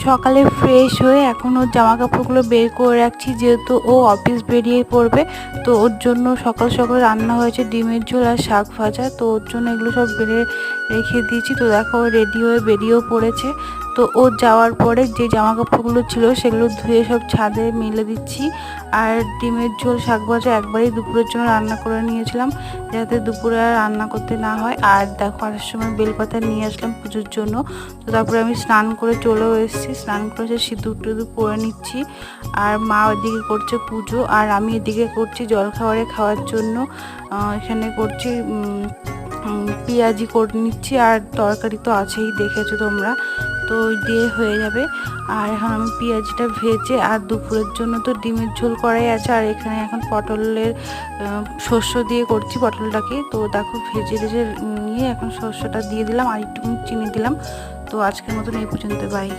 সকালে ফ্রেশ হয়ে এখন ওর জামা কাপড়গুলো বের করে রাখছি, যেহেতু ও অফিস বেরিয়ে পড়বে। তো ওর জন্য সকাল সকাল রান্না হয়েছে ডিমের ঝোল আর শাক ভাজা, তো ওর জন্য এগুলো সব বেড়ে রেখে দিয়েছি। তো দেখো রেডি হয়ে বেরিয়েও পড়েছে। তো ও যাওয়ার পরে যে জামা কাপড়গুলো ছিল সেগুলো ধুয়ে সব ছাদে মেলে দিচ্ছি। আর ডিমের ঝোল শাক ভাজা একবারই দুপুরের জন্য রান্না করে নিয়েছিলাম, যাতে দুপুরে আর রান্না করতে না হয়। আর দেখো আসার সময় বেলপাতা নিয়ে আসলাম পুজোর জন্য। তো তারপরে আমি স্নান করে চলেও এসেছি, স্নান করে সিঁদুর টিঁদুর পরে নিচ্ছি। আর মা ওইদিকে করছে পুজো, আর আমি এদিকে করছি জলখাবারে খাওয়ার জন্য। এখানে করছি পেঁয়াজি করে নিচ্ছি, আর তরকারি তো আছেই, দেখেছো তোমরা, তো দিয়ে হয়ে যাবে। আর এখন আমি পেঁয়াজিটা ভেজে, আর দুপুরের জন্য তো ডিমের ঝোল করাই আছে। আর এখানে এখন পটলের শস্য দিয়ে করছি পটলটাকে। তো দেখো ভেজে ভেজে নিয়ে এখন শস্যটা দিয়ে দিলাম, আর একটু চিনি দিলাম। তো আজকের মতন এই পর্যন্ত, বাই।